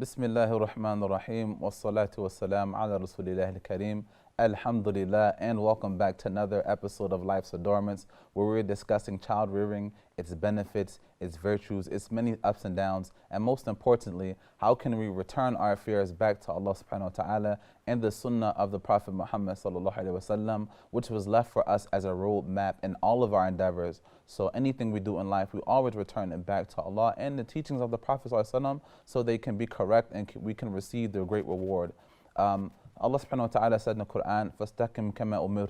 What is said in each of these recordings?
Bismillahir Rahmanir Rahim, wassalatu wassalam ala Rasulillah al-Kareem, alhamdulillah, and welcome back to another episode of Life's Adornments, where we're discussing child rearing, its benefits, its virtues, its many ups and downs, and most importantly, how can we return our affairs back to Allah subhanahu wa ta'ala and the sunnah of the Prophet Muhammad sallallahu alaihi wasallam, which was left for us as a roadmap in all of our endeavors. So anything we do in life, we always return it back to Allah and the teachings of the Prophet sallallahu alaihi wasallam, so they can be correct and we can receive their great reward. Allah subhanahu wa ta'ala said in the Quran, فَاسْتَقِمْ كَمَا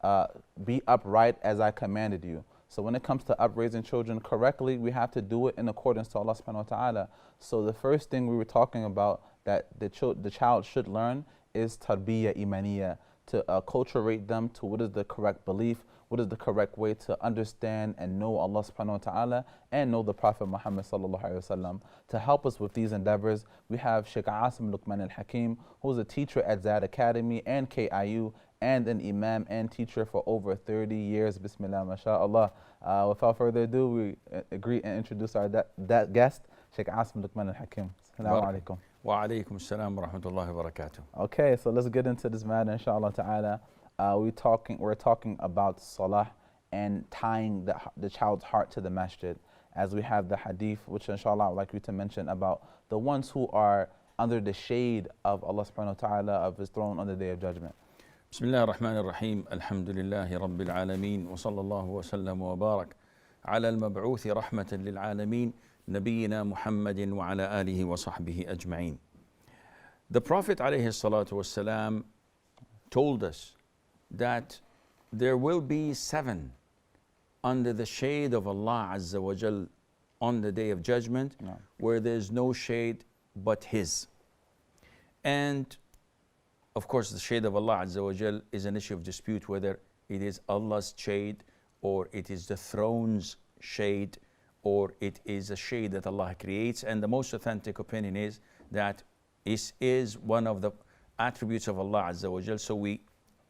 أُمِرْتَ, be upright as I commanded you. So when it comes to upraising children correctly, we have to do it in accordance to Allah subhanahu wa ta'ala. So the first thing we were talking about that the child should learn is tarbiyya imaniya, to acculturate them to what is the correct belief, what is the correct way to understand and know Allah subhanahu wa ta'ala and know the Prophet Muhammad sallallahu alayhi wa sallam. To help us with these endeavors, we have Sheikh Assim alhakeem, who is a teacher at Zad Academy and KIU, and an imam and teacher for over 30 years. Bismillah, mashallah. Without further ado, we agree and introduce our that guest, Sheikh Assim alhakeem. Assalamu alaikum. Wa alaikum assalam wa rahmatullahi wa barakatuh. Okay, so let's get into this matter, inshallah ta'ala. We're talking about salah and tying the child's heart to the masjid, as we have the hadith, which inshallah I would like you to mention, about the ones who are under the shade of Allah subhanahu wa ta'ala, of His throne on the Day of Judgment. Bismillah ar-Rahman ar-Rahim, alhamdulillahi rabbil alameen, wa sallallahu wa sallam wa barak ala al-mab'uthi rahmatan lil alameen, nabiyyina Muhammadin wa ala alihi wa sahbihi ajma'een. The Prophet alayhi salatu wassalam told us that there will be 7 under the shade of Allah Azza wa Jal on the Day of Judgment, where there's no shade but His. And of course, the shade of Allah Azza wa Jal is an issue of dispute, whether it is Allah's shade or it is the throne's shade or it is a shade that Allah creates. And the most authentic opinion is that it is one of the attributes of Allah Azza wa Jal, so we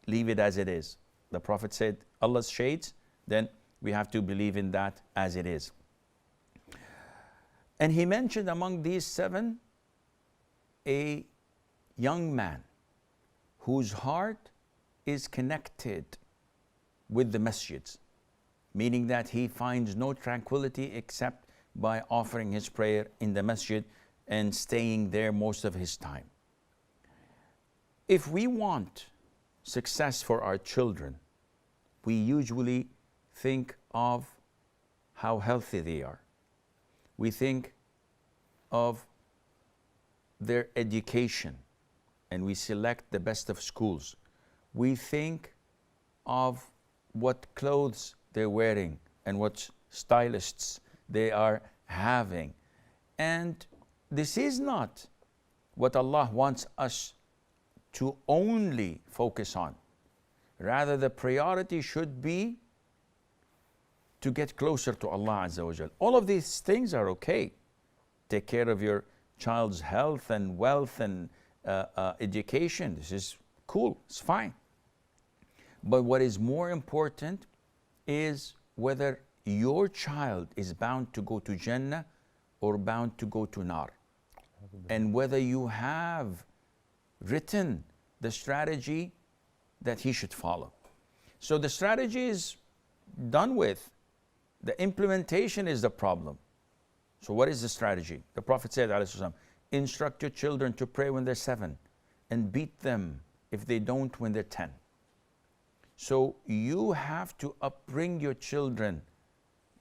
leave it as it is. The Prophet said Allah's shades, then we have to believe in that as it is. And he mentioned among these 7 a young man whose heart is connected with the masjids, meaning that he finds no tranquility except by offering his prayer in the masjid and staying there most of his time. If we want success for our children, we usually think of how healthy they are. We think of their education and we select the best of schools. We think of what clothes they're wearing and what stylists they are having. And this is not what Allah wants us to only focus on. Rather, the priority should be to get closer to Allah Azza wa Jal. All of these things are okay. Take care of your child's health and wealth and education. This is cool, it's fine. But what is more important is whether your child is bound to go to Jannah or bound to go to Nar. And whether you have written the strategy that he should follow. So the strategy is done with. The implementation is the problem. So what is the strategy? The Prophet said, instruct your children to pray when they're 7 and beat them if they don't when they're 10. So you have to upbring your children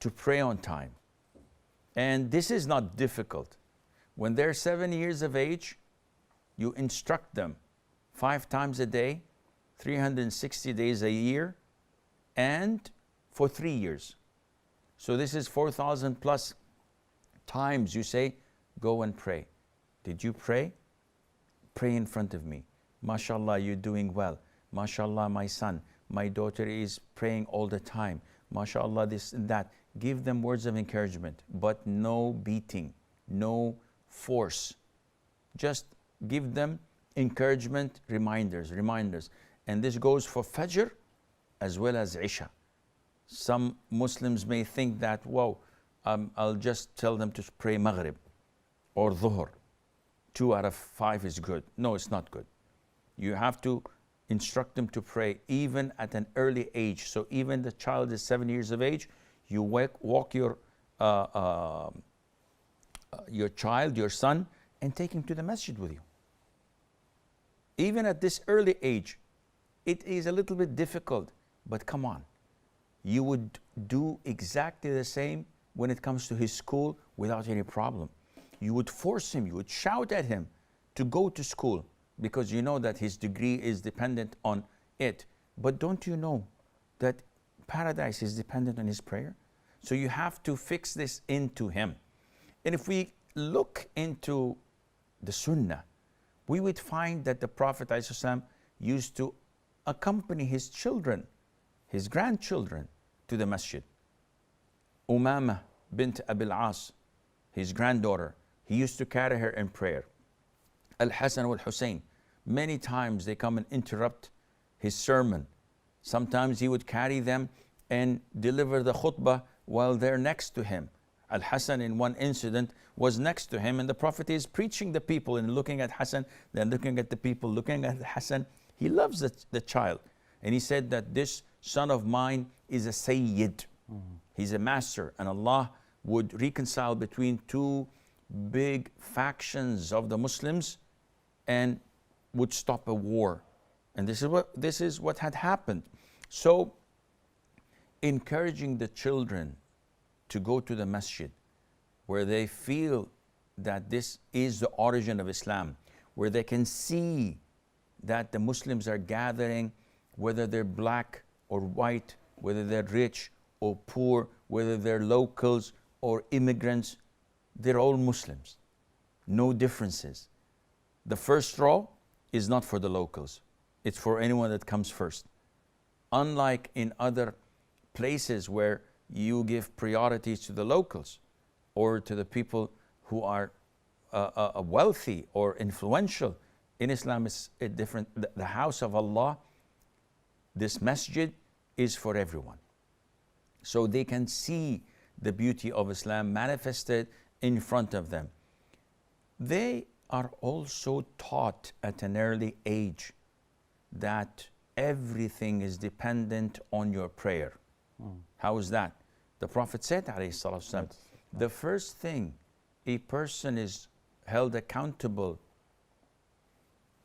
to pray on time. And this is not difficult. When they're 7 years of age, you instruct them 5 times a day, 360 days a year, and for 3 years. So this is 4,000 plus times you say, go and pray. Did you pray? Pray in front of me. MashaAllah, you're doing well. MashaAllah, my son, my daughter is praying all the time. MashaAllah, this and that. Give them words of encouragement, but no beating, no force. Just give them encouragement, reminders. And this goes for Fajr as well as Isha. Some Muslims may think that, I'll just tell them to pray Maghrib or Dhuhr. 2 out of 5 is good. No, it's not good. You have to instruct them to pray even at an early age. So even the child is 7 years of age, you walk your child, your son, and take him to the masjid with you. Even at this early age, it is a little bit difficult, but come on. You would do exactly the same when it comes to his school without any problem. You would force him, you would shout at him to go to school because you know that his degree is dependent on it. But don't you know that paradise is dependent on his prayer? So you have to fix this into him. And if we look into the Sunnah, we would find that the Prophet ﷺ used to accompany his children, his grandchildren, to the masjid. Umama bint Abil As, his granddaughter, he used to carry her in prayer. Al-Hasan wal-Hussein, many times they come and interrupt his sermon. Sometimes he would carry them and deliver the khutbah while they're next to him. Al-Hasan in one incident was next to him, and the Prophet is preaching the people and looking at Hasan, then looking at the people, looking at Hasan. He loves the child. And he said that this son of mine is a Sayyid. He's a master, and Allah would reconcile between two big factions of the Muslims and would stop a war. And this is what had happened. So encouraging the children to go to the masjid where they feel that this is the origin of Islam, where they can see that the Muslims are gathering, whether they're black or white, whether they're rich or poor, whether they're locals or immigrants, they're all Muslims. No differences. The first row is not for the locals. It's for anyone that comes first. Unlike in other places where you give priorities to the locals or to the people who are wealthy or influential. In Islam, it's different. The house of Allah, this masjid, is for everyone. So they can see the beauty of Islam manifested in front of them. They are also taught at an early age that everything is dependent on your prayer. How is that? The Prophet said, ﷺ, the first thing a person is held accountable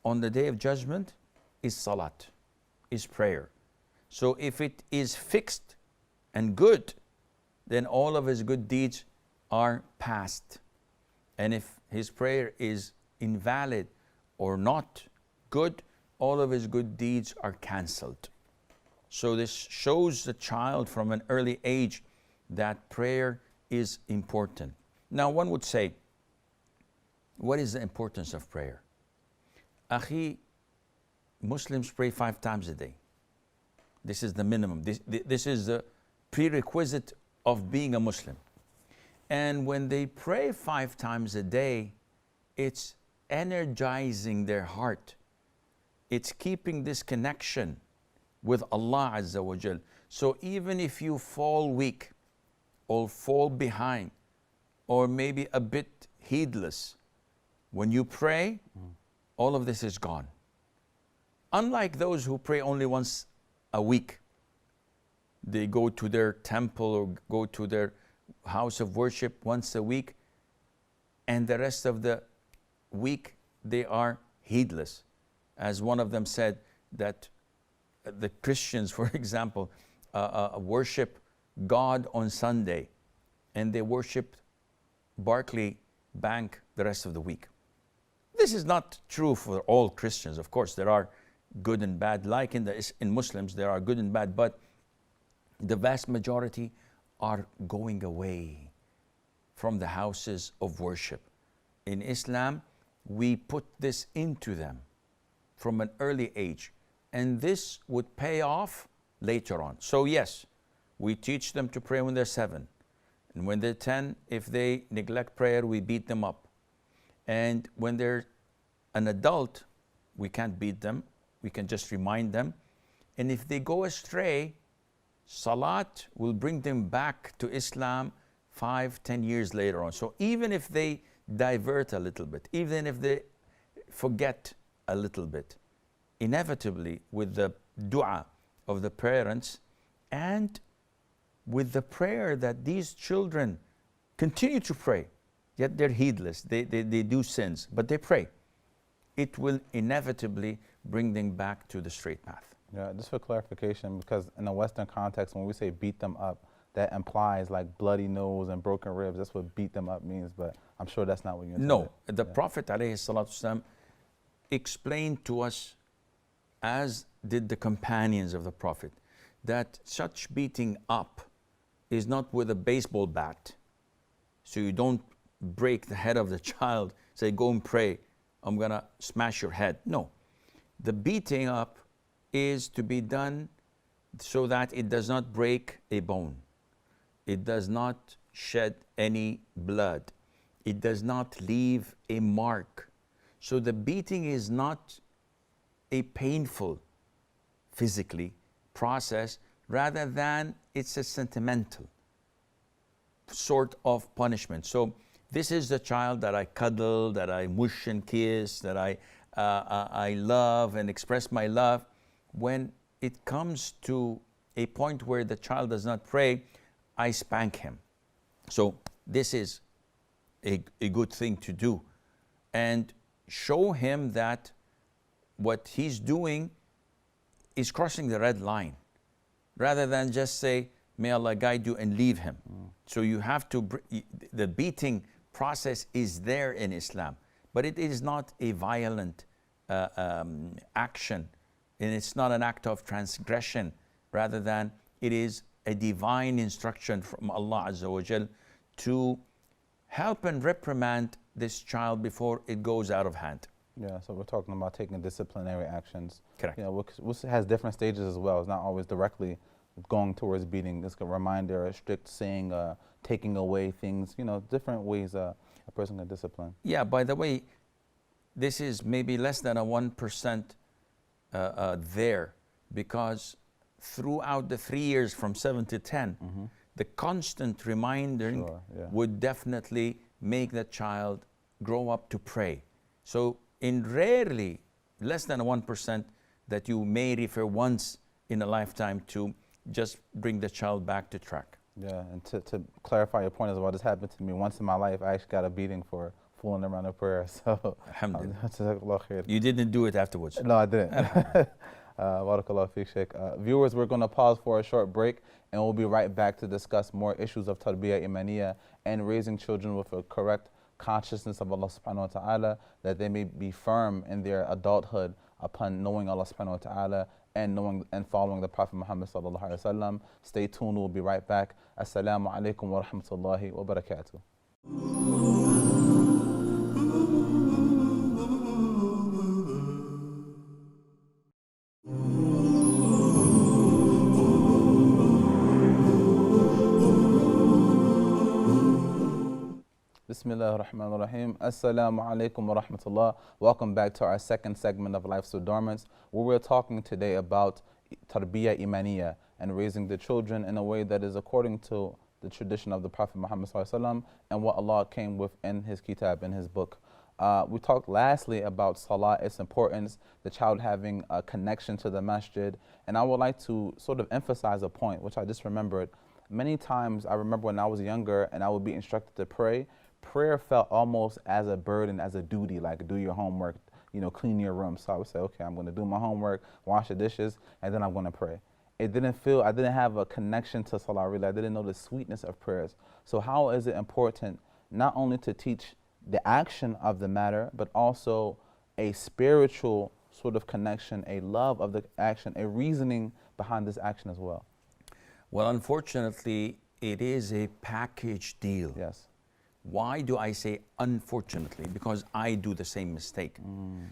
on the Day of Judgment is salat, is prayer. So if it is fixed and good, then all of his good deeds are past. And if his prayer is invalid or not good, all of his good deeds are cancelled. So this shows the child from an early age that prayer is important. Now one would say, what is the importance of prayer? Akhi, Muslims pray 5 times a day. This is the minimum. This is the prerequisite of being a Muslim. And when they pray 5 times a day, it's energizing their heart. It's keeping this connection with Allah Azza wa Jal. So even if you fall weak or fall behind or maybe a bit heedless, when you pray, all of this is gone. Unlike those who pray only once a week, they go to their temple or go to their house of worship once a week, and the rest of the week they are heedless. As one of them said, that the Christians, for example, worship God on Sunday, and they worship Barclay Bank the rest of the week. This is not true for all Christians. Of course, there are good and bad. Like in Muslims, there are good and bad, but the vast majority are going away from the houses of worship. In Islam, we put this into them from an early age, and this would pay off later on. So yes, we teach them to pray when they're 7. And when they're 10, if they neglect prayer, we beat them up. And when they're an adult, we can't beat them. We can just remind them. And if they go astray, Salat will bring them back to Islam 5, 10 years later on. So even if they divert a little bit, even if they forget a little bit, inevitably with the dua of the parents and with the prayer that these children continue to pray, yet they're heedless, they do sins, but they pray, it will inevitably bring them back to the straight path. Yeah, just for clarification, because in the Western context, when we say beat them up, that implies like bloody nose and broken ribs. That's what beat them up means, but I'm sure that's not what you intended. No, the Prophet ﷺ explained to us, as did the companions of the Prophet, that such beating up is not with a baseball bat. So you don't break the head of the child, say, go and pray, I'm gonna smash your head. No, the beating up is to be done so that it does not break a bone. It does not shed any blood. It does not leave a mark. So the beating is not a painful, physically, process, rather than it's a sentimental sort of punishment. So this is the child that I cuddle, that I mush and kiss, that I love and express my love. When it comes to a point where the child does not pray, I spank him. So this is a good thing to do, and show him that what he's doing is crossing the red line, rather than just say, may Allah guide you, and leave him. So you have to, the beating process is there in Islam, but it is not a violent action, and it's not an act of transgression, rather than it is a divine instruction from Allah Azza wa Jal to help and reprimand this child before it goes out of hand. Yeah, so we're talking about taking disciplinary actions. Correct. Yeah, which has different stages as well. It's not always directly going towards beating. It's a reminder, a strict saying, taking away things, different ways a person can discipline. Yeah, by the way, this is maybe less than a 1% there, because throughout the 3 years from 7 to 10, the constant reminding would definitely make the child grow up to pray. So in rarely less than a 1% that you may refer once in a lifetime to just bring the child back to track. Yeah, and to clarify your point as well, this happened to me once in my life. I actually got a beating for fooling around in prayer. So, Alhamdulillah. You didn't do it afterwards? No, I didn't. Barakallahu feek, Sheikh. Viewers, we're going to pause for a short break, and we'll be right back to discuss more issues of tarbiyah imaniyah and raising children with a correct consciousness of Allah subhanahu wa ta'ala, that they may be firm in their adulthood upon knowing Allah subhanahu wa ta'ala and knowing and following the Prophet Muhammad sallallahu alaihi wasallam. Stay tuned, we'll be right back. Assalamu alaikum wa rahmatullahi wa barakatuh. Bismillah ar-Rahman ar-Rahim. Assalamu alaikum wa rahmatullah. Welcome back to our second segment of Life's Adornments, where we're talking today about tarbiyah imaniyah and raising the children in a way that is according to the tradition of the Prophet Muhammad sallallahu alaihi wasallam and what Allah came with in his kitab, in his book. We talked lastly about salah, its importance, the child having a connection to the masjid, and I would like to sort of emphasize a point which I just remembered. Many times I remember when I was younger and I would be instructed to pray, prayer felt almost as a burden, as a duty, like do your homework, clean your room. So I would say, okay, I'm going to do my homework, wash the dishes, and then I'm going to pray. I didn't have a connection to salah really. I didn't know the sweetness of prayers. So how is it important not only to teach the action of the matter, but also a spiritual sort of connection, a love of the action, a reasoning behind this action as well? Well, unfortunately, it is a package deal. Yes. Why do I say unfortunately? Because I do the same mistake.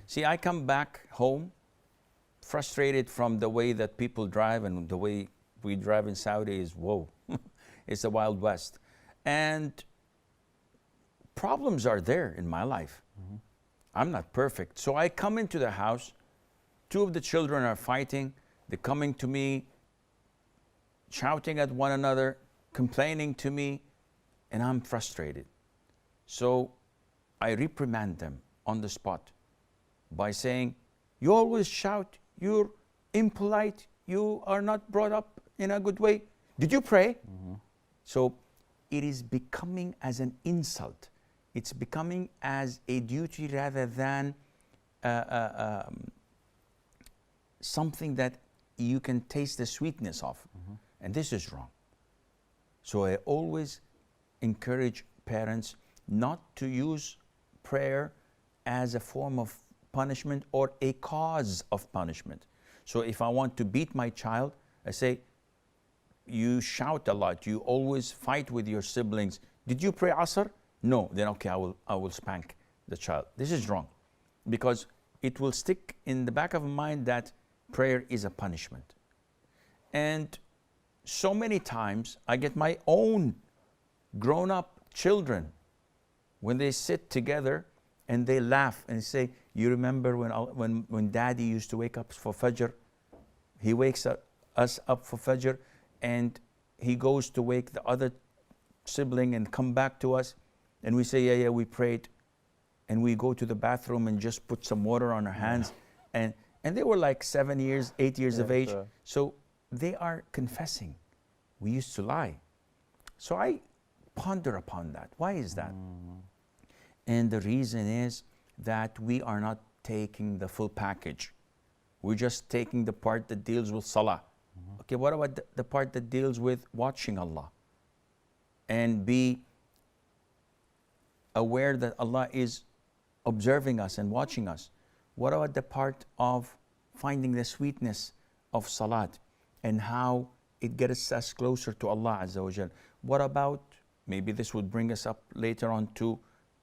See, I come back home frustrated from the way that people drive, and the way we drive in Saudi is, whoa, it's the Wild West. And problems are there in my life. I'm not perfect. So I come into the house, two of the children are fighting, they're coming to me, shouting at one another, complaining to me, and I'm frustrated. So I reprimand them on the spot by saying, you always shout, you're impolite, you are not brought up in a good way. Did you pray? So it is becoming as an insult. It's becoming as a duty rather than something that you can taste the sweetness of. And this is wrong. So I always encourage parents not to use prayer as a form of punishment or a cause of punishment. So if I want to beat my child, I say, you shout a lot, you always fight with your siblings. Did you pray Asr? No. Then okay, I will spank the child. This is wrong, because it will stick in the back of my mind that prayer is a punishment. And so many times I get my own grown-up children when they sit together and they laugh and say, you remember when daddy used to wake up for Fajr? He wakes us up for Fajr, and he goes to wake the other sibling and come back to us, and we say, yeah, we prayed, and we go to the bathroom and just put some water on our hands. And they were like 7 years, 8 years of age. Sure. So they are confessing, we used to lie. So I ponder upon that. Why is that? And the reason is that we are not taking the full package. We're just taking the part that deals with salah. Okay, what about the part that deals with watching Allah? And be aware that Allah is observing us and watching us. What about the part of finding the sweetness of salat and how it gets us closer to Allah Azza wa Jal? What about, maybe this would bring us up later on to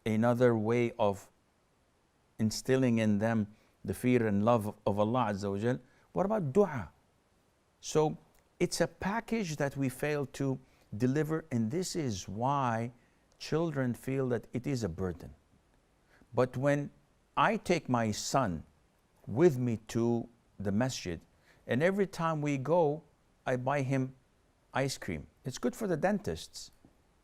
another way of instilling in them the fear and love of Allah Azza wa Jal. What about dua? So it's a package that we fail to deliver, and this is why children feel that it is a burden. But when I take my son with me to the masjid, and every time we go, I buy him ice cream. It's good for the dentists,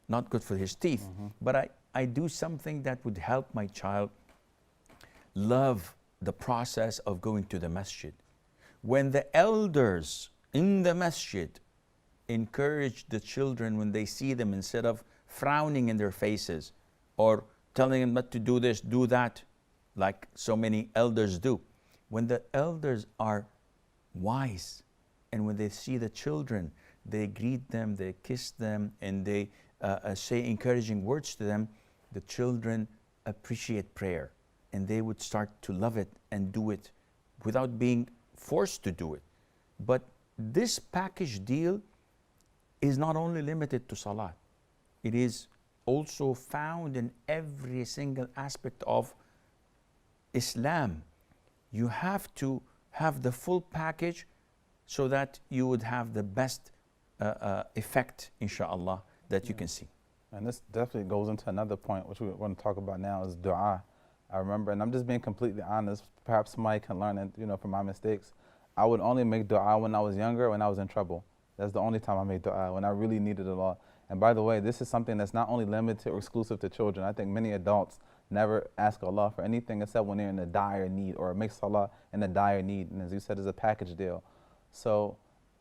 not good for his teeth. But I do something that would help my child love the process of going to the masjid. When the elders in the masjid encourage the children when they see them, instead of frowning in their faces or telling them not to do this, do that, like so many elders do. When the elders are wise, and when they see the children, they greet them, they kiss them, and they say encouraging words to them, the children appreciate prayer, and they would start to love it and do it without being forced to do it. But this package deal is not only limited to salat. It is also found in every single aspect of Islam. You have to have the full package so that you would have the best effect, inshallah, that you can see. And this definitely goes into another point, which we want to talk about now, is dua. I remember, and I'm just being completely honest, perhaps somebody can learn it, from my mistakes. I would only make dua when I was younger, when I was in trouble. That's the only time I made dua, when I really needed Allah. And by the way, this is something that's not only limited or exclusive to children. I think many adults never ask Allah for anything except when they're in a dire need, or make salah in a dire need. And as you said, it's a package deal. So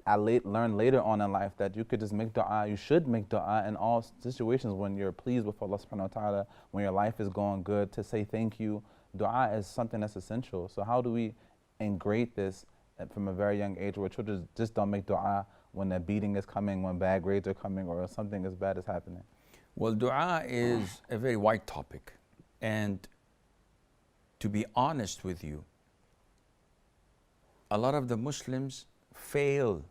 I learned later on in life that you could just make dua. You should make dua in all situations when you're pleased with Allah subhanahu wa ta'ala, when your life is going good, to say thank you. Dua is something that's essential. So how do we ingrate this from a very young age, where children just don't make dua when the beating is coming, when bad grades are coming, or something as bad is happening? Well, dua is a very wide topic. And to be honest with you, a lot of the Muslims fail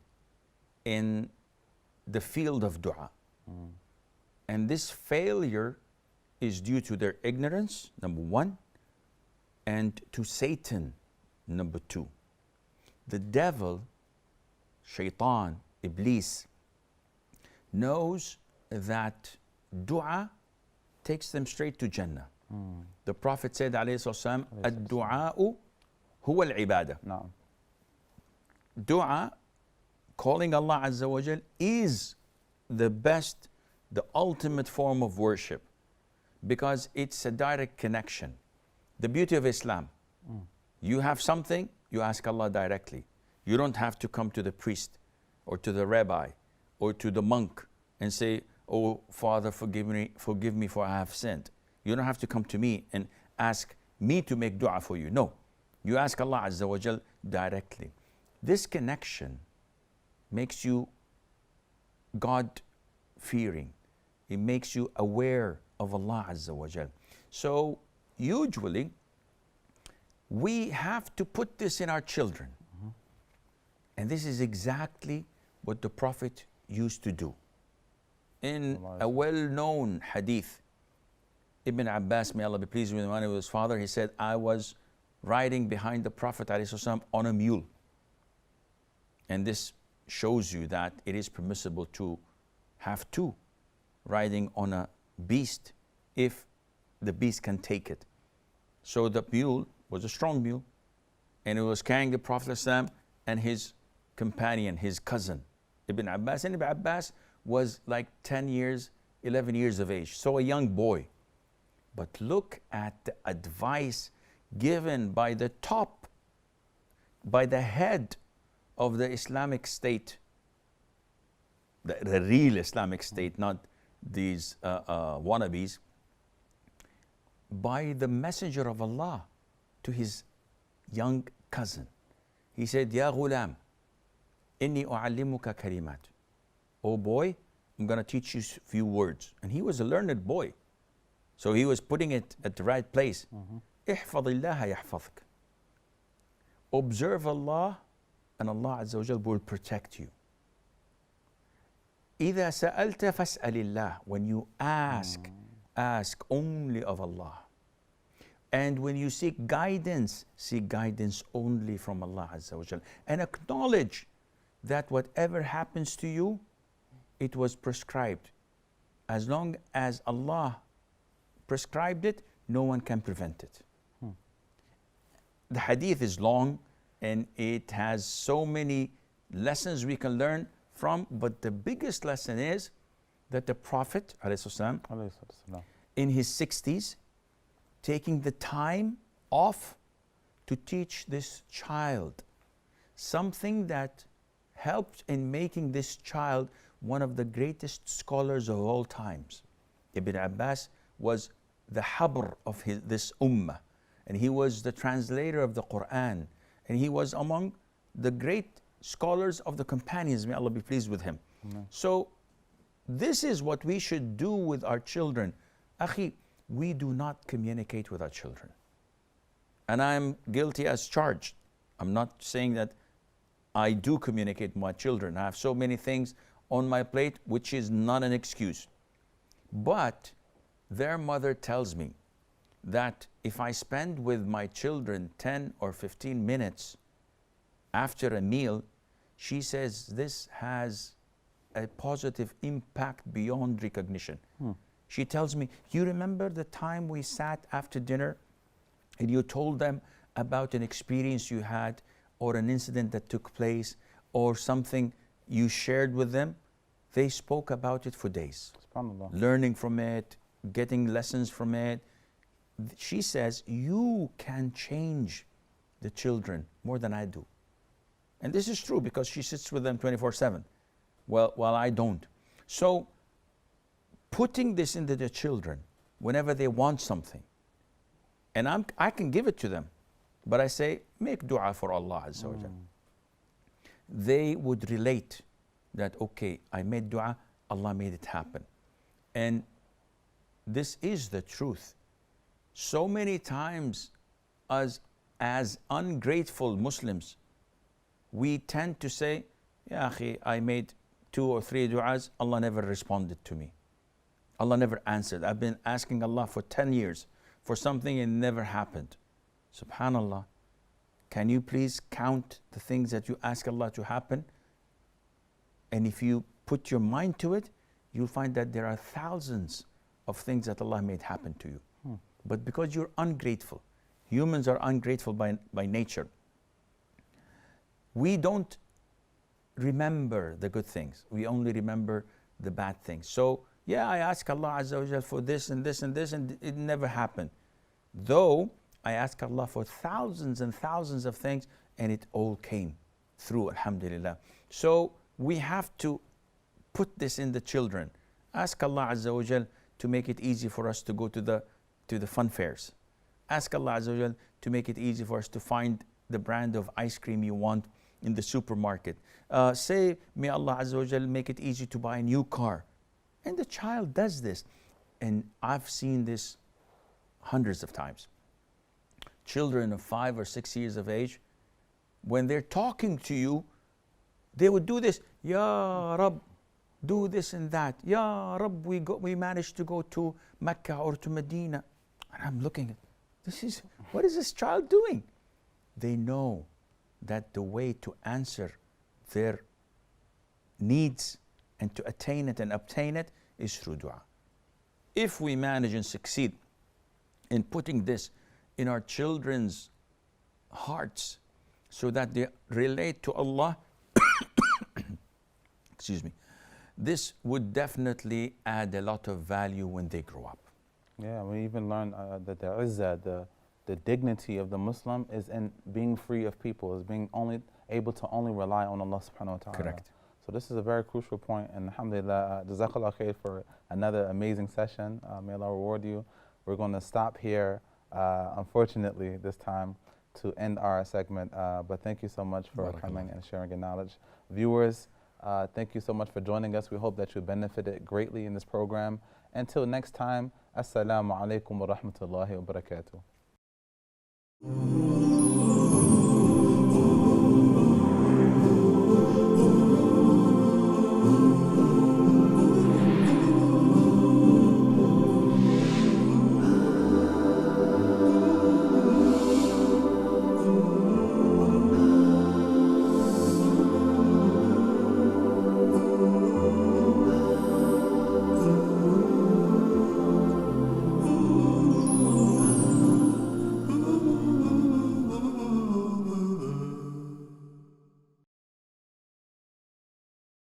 in the field of dua. And this failure is due to their ignorance, number one, and to Satan, number two. The devil, shaitan, Iblis, knows that dua takes them straight to Jannah. The Prophet said, alayhi sallam, ad-du'a'u huwa al-ibadah. No. Dua, calling Allah Azza wa Jal, is the best, the ultimate form of worship. because it's a direct connection. The beauty of Islam, you have something, you ask Allah directly. You don't have to come to the priest or to the rabbi or to the monk and say, oh, Father, forgive me for I have sinned. You don't have to come to me and ask me to make dua for you. No, you ask Allah Azza wa Jal directly. This connection makes you God-fearing. It makes you aware of Allah Azza wa Jal. So usually, we have to put this in our children. And this is exactly what the Prophet used to do. In a well-known hadith, Ibn Abbas, may Allah be pleased with him, and with his father, he said, I was riding behind the Prophet ﷺ on a mule. And this shows you that it is permissible to have two riding on a beast if the beast can take it. So the mule was a strong mule, and it was carrying the Prophet ﷺ and his companion, his cousin, Ibn Abbas. And Ibn Abbas was like 10 years, 11 years of age, so a young boy. But look at the advice given by the top, by the head of the Islamic State, the real Islamic State, not these wannabes, by the Messenger of Allah to his young cousin. He said, Ya ghulam, inni u'allimuka kalimat. Oh boy, I'm going to teach you a few words. And he was a learned boy. So he was putting it at the right place. احفظ الله يحفظك. Observe Allah, and Allah Azza wa Jal will protect you. إذا سألت فاسأل الله. When you ask, ask only of Allah. And when you seek guidance only from Allah Azza wa Jal. And acknowledge that whatever happens to you, it was prescribed. As long as Allah prescribed it, no one can prevent it. The hadith is long and it has so many lessons we can learn from, but the biggest lesson is that the Prophet ﷺ, in his 60s, taking the time off to teach this child something that helped in making this child one of the greatest scholars of all times. Ibn Abbas was the habr of this ummah, and he was the translator of the Quran, and he was among the great scholars of the companions. May Allah be pleased with him. So this is what we should do with our children. Akhi, we do not communicate with our children. And I'm guilty as charged. I'm not saying that I do communicate with my children. I have so many things on my plate, which is not an excuse. But their mother tells me that if I spend with my children 10 or 15 minutes after a meal, she says this has a positive impact beyond recognition. She tells me, you remember the time we sat after dinner and you told them about an experience you had or an incident that took place or something you shared with them? They spoke about it for days, learning from it, getting lessons from it. She says, you can change the children more than I do. And this is true because she sits with them 24/7. While I don't. So putting this into the children whenever they want something, and I can give it to them, but I say, make dua for Allah Azza wa Jal. They would relate that, okay, I made dua, Allah made it happen. And this is the truth. So many times as ungrateful Muslims, we tend to say, Ya akhi, I made 2 or 3 du'as, Allah never responded to me. Allah never answered. I've been asking Allah for 10 years for something and it never happened. Subhanallah. Can you please count the things that you ask Allah to happen? And if you put your mind to it, you'll find that there are thousands of things that Allah made happen to you. But because you're ungrateful, humans are ungrateful by nature, we don't remember the good things. We only remember the bad things. So Yeah, I ask Allah Azza wa Jal for this and this and this, and it never happened. Though I ask Allah for thousands and thousands of things, and it all came through, alhamdulillah. So we have to put this in the children. Ask Allah Azza wa Jal to make it easy for us to go to the fun fairs. Ask Allah Azza wa Jal to make it easy for us to find the brand of ice cream you want in the supermarket. Say, may Allah Azza wa Jal make it easy to buy a new car. And the child does this. And I've seen this hundreds of times. Children of 5 or 6 years of age, when they're talking to you, they would do this. Ya Rab, do this and that. Ya Rab, we managed to go to Mecca or to Medina. And I'm looking at, what is this child doing? They know that the way to answer their needs and to attain it and obtain it is through dua. If we manage and succeed in putting this in our children's hearts so that they relate to Allah, excuse me, this would definitely add a lot of value when they grow up. Yeah, we even learn that the izzah, the dignity of the Muslim is in being free of people, is being able to only rely on Allah subhanahu wa ta'ala. Correct. So this is a very crucial point, and alhamdulillah, jazakallah khair for another amazing session. May Allah reward you. We're going to stop here, unfortunately, this time to end our segment, but thank you so much for coming and sharing your knowledge. Viewers, thank you so much for joining us. We hope that you benefited greatly in this program. Until next time, assalamu alaikum wa rahmatullahi wa barakatuh.